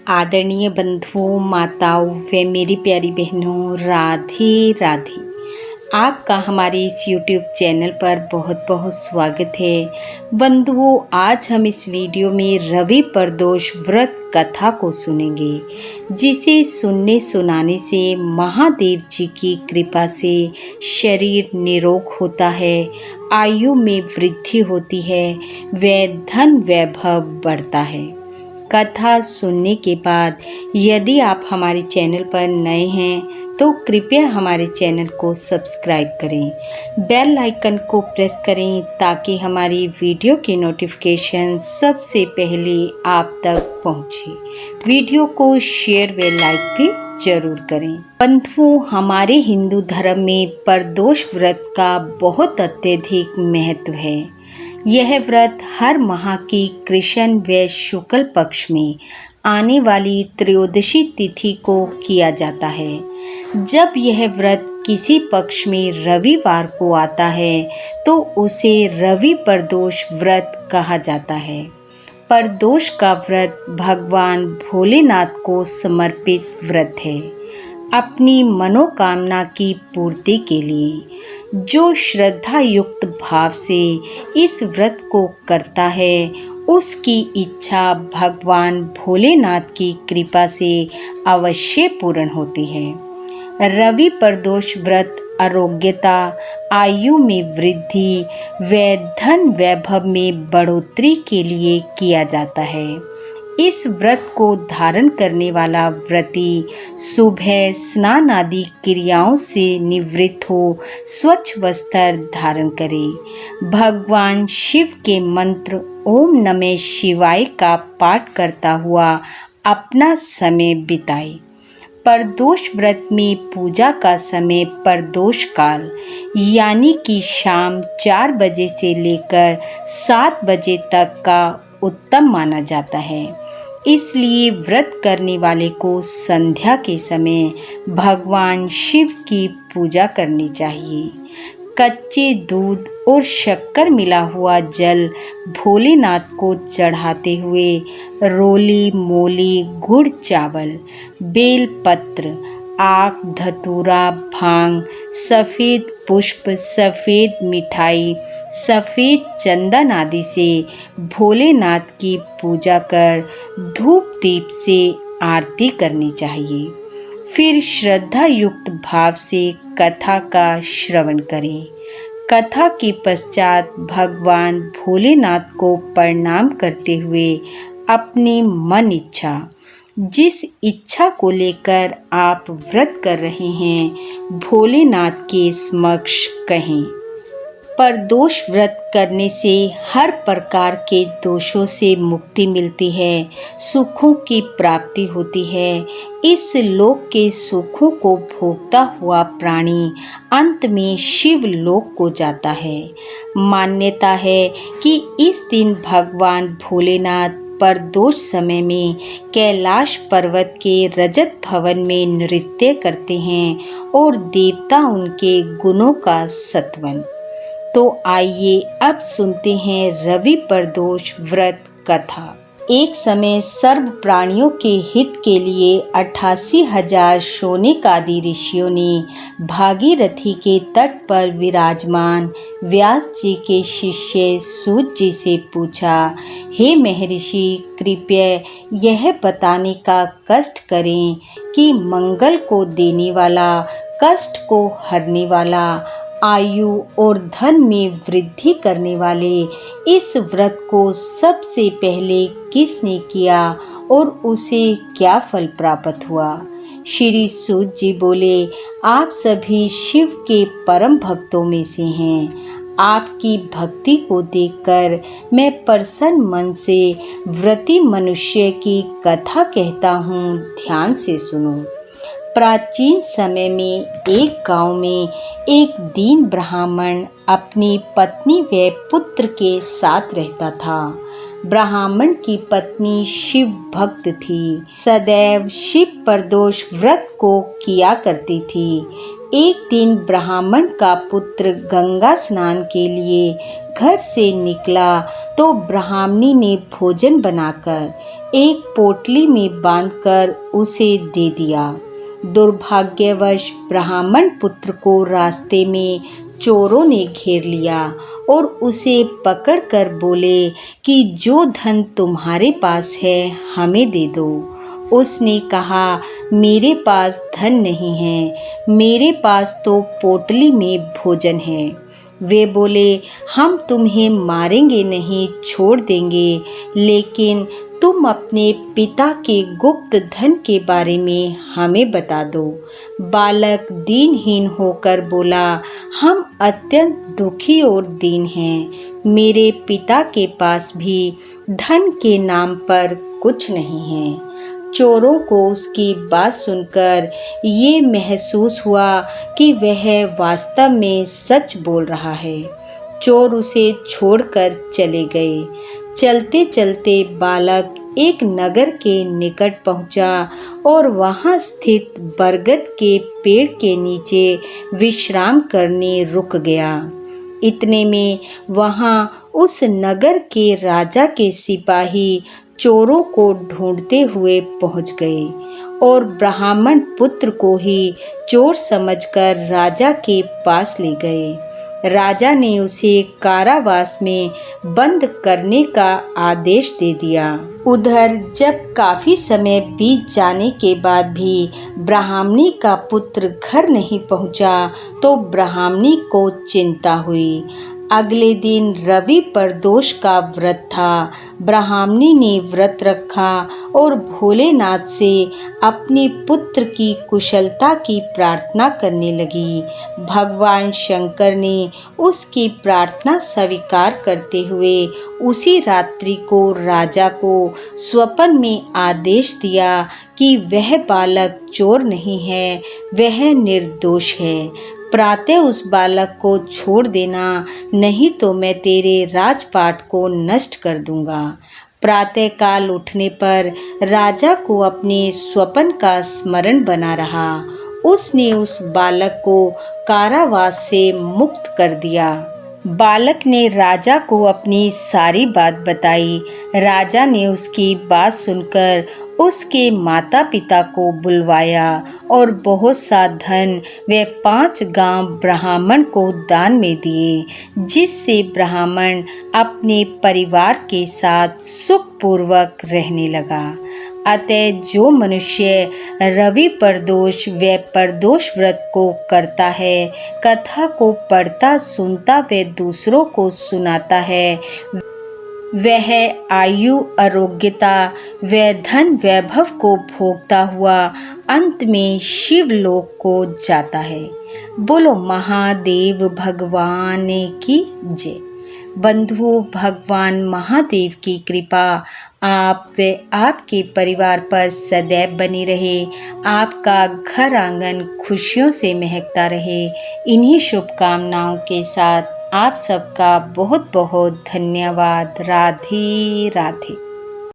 आदरणीय बंधुओं, माताओं व मेरी प्यारी बहनों, राधे राधे। आपका हमारे इस YouTube चैनल पर बहुत बहुत स्वागत है। बंधुओं, आज हम इस वीडियो में रवि प्रदोष व्रत कथा को सुनेंगे, जिसे सुनने सुनाने से महादेव जी की कृपा से शरीर निरोग होता है, आयु में वृद्धि होती है व धन वैभव बढ़ता है। कथा सुनने के बाद यदि आप हमारे चैनल पर नए हैं तो कृपया हमारे चैनल को सब्सक्राइब करें, बेल आइकन को प्रेस करें ताकि हमारी वीडियो की नोटिफिकेशन सबसे पहले आप तक पहुंचे। वीडियो को शेयर व लाइक भी जरूर करें। बंधुओं, हमारे हिंदू धर्म में प्रदोष व्रत का बहुत अत्यधिक महत्व है। यह व्रत हर माह की कृष्ण व शुक्ल पक्ष में आने वाली त्रयोदशी तिथि को किया जाता है। जब यह व्रत किसी पक्ष में रविवार को आता है तो उसे रवि प्रदोष व्रत कहा जाता है। प्रदोष का व्रत भगवान भोलेनाथ को समर्पित व्रत है। अपनी मनोकामना की पूर्ति के लिए जो श्रद्धा युक्त भाव से इस व्रत को करता है, उसकी इच्छा भगवान भोलेनाथ की कृपा से अवश्य पूर्ण होती है। रवि प्रदोष व्रत आरोग्यता, आयु में वृद्धि व धन वैभव में बढ़ोतरी के लिए किया जाता है। इस व्रत को धारण करने वाला व्रती सुबह स्नान आदि क्रियाओं से निवृत्त हो स्वच्छ वस्त्र धारण करे, भगवान शिव के मंत्र ओम नमः शिवाय का पाठ करता हुआ अपना समय बिताए। प्रदोष व्रत में पूजा का समय प्रदोष काल यानी कि शाम 4 बजे से लेकर 7 बजे तक का उत्तम माना जाता है। इसलिए व्रत करने वाले को संध्या के समय भगवान शिव की पूजा करनी चाहिए। कच्चे दूध और शक्कर मिला हुआ जल भोलेनाथ को चढ़ाते हुए रोली मोली, गुड़ चावल, बेल पत्र, आक, धतूरा, भांग, सफ़ेद पुष्प, सफ़ेद मिठाई, सफ़ेद चंदन आदि से भोलेनाथ की पूजा कर धूप दीप से आरती करनी चाहिए। फिर श्रद्धा युक्त भाव से कथा का श्रवण करें। कथा के पश्चात भगवान भोलेनाथ को प्रणाम करते हुए अपनी मन इच्छा, जिस इच्छा को लेकर आप व्रत कर रहे हैं, भोलेनाथ के समक्ष कहें। प्रदोष व्रत करने से हर प्रकार के दोषों से मुक्ति मिलती है, सुखों की प्राप्ति होती है। इस लोक के सुखों को भोगता हुआ प्राणी अंत में शिव लोक को जाता है। मान्यता है कि इस दिन भगवान भोलेनाथ प्रदोष समय में कैलाश पर्वत के रजत भवन में नृत्य करते हैं और देवता उनके गुणों का सत्वन। तो आइए अब सुनते हैं रवि प्रदोष व्रत कथा। एक समय सर्व प्राणियों के हित के लिए 88,000 शौनकादि ऋषियों ने भागीरथी के तट पर विराजमान व्यास जी के शिष्य सूत जी से पूछा, हे महर्षि, कृपया यह बताने का कष्ट करें कि मंगल को देने वाला, कष्ट को हरने वाला, आयु और धन में वृद्धि करने वाले इस व्रत को सबसे पहले किसने किया और उसे क्या फल प्राप्त हुआ? श्री सूत जी बोले, आप सभी शिव के परम भक्तों में से हैं। आपकी भक्ति को देखकर मैं प्रसन्न मन से व्रती मनुष्य की कथा कहता हूँ, ध्यान से सुनो। प्राचीन समय में एक गांव में एक दीन ब्राह्मण अपनी पत्नी व पुत्र के साथ रहता था। ब्राह्मण की पत्नी शिव भक्त थी, सदैव शिव प्रदोष व्रत को किया करती थी। एक दिन ब्राह्मण का पुत्र गंगा स्नान के लिए घर से निकला तो ब्राह्मणी ने भोजन बनाकर एक पोटली में बांधकर उसे दे दिया। दुर्भाग्यवश ब्राह्मण पुत्र को रास्ते में चोरों ने घेर लिया और उसे पकड़कर बोले कि जो धन तुम्हारे पास है हमें दे दो। उसने कहा, मेरे पास धन नहीं है, मेरे पास तो पोटली में भोजन है। वे बोले, हम तुम्हें मारेंगे नहीं, छोड़ देंगे, लेकिन तुम अपने पिता के गुप्त धन के बारे में हमें बता दो। बालक दीनहीन होकर बोला, हम अत्यंत दुखी और दीन हैं। मेरे पिता के पास भी धन के नाम पर कुछ नहीं है। चोरों को उसकी बात सुनकर ये महसूस हुआ कि वह वास्तव में सच बोल रहा है। चोर उसे छोड़कर चले गए। चलते चलते बालक एक नगर के निकट पहुंचा और वहां स्थित बरगद के पेड़ के नीचे विश्राम करने रुक गया। इतने में वहां उस नगर के राजा के सिपाही चोरों को ढूंढते हुए पहुंच गए और ब्राह्मण पुत्र को ही चोर समझकर राजा के पास ले गए। राजा ने उसे कारावास में बंद करने का आदेश दे दिया। उधर जब काफी समय बीत जाने के बाद भी ब्राह्मणी का पुत्र घर नहीं पहुंचा तो ब्राह्मणी को चिंता हुई। अगले दिन रवि प्रदोष का व्रत था। ब्राह्मणी ने व्रत रखा और भोलेनाथ से अपने पुत्र की कुशलता की प्रार्थना करने लगी। भगवान शंकर ने उसकी प्रार्थना स्वीकार करते हुए उसी रात्रि को राजा को स्वप्न में आदेश दिया कि वह बालक चोर नहीं है, वह निर्दोष है। प्रातः उस बालक को छोड़ देना, नहीं तो मैं तेरे राजपाट को नष्ट कर दूंगा। प्रातः काल उठने पर राजा को अपने स्वप्न का स्मरण बना रहा। उसने उस बालक को कारावास से मुक्त कर दिया। बालक ने राजा को अपनी सारी बात बताई। राजा ने उसकी बात सुनकर उसके माता पिता को बुलवाया और बहुत सा धन व 5 गांव ब्राह्मण को दान में दिए, जिससे ब्राह्मण अपने परिवार के साथ सुखपूर्वक रहने लगा। अतः जो मनुष्य रवि प्रदोष व प्रदोष व्रत को करता है, कथा को पढ़ता सुनता व दूसरों को सुनाता है, वह आयु आरोग्यता व धन वैभव को भोगता हुआ अंत में शिवलोक को जाता है। बोलो महादेव भगवान की जय। बंधुओं, भगवान महादेव की कृपा आप व आपके परिवार पर सदैव बनी रहे। आपका घर आंगन खुशियों से महकता रहे। इन्हीं शुभकामनाओं के साथ आप सबका बहुत बहुत धन्यवाद। राधे राधे।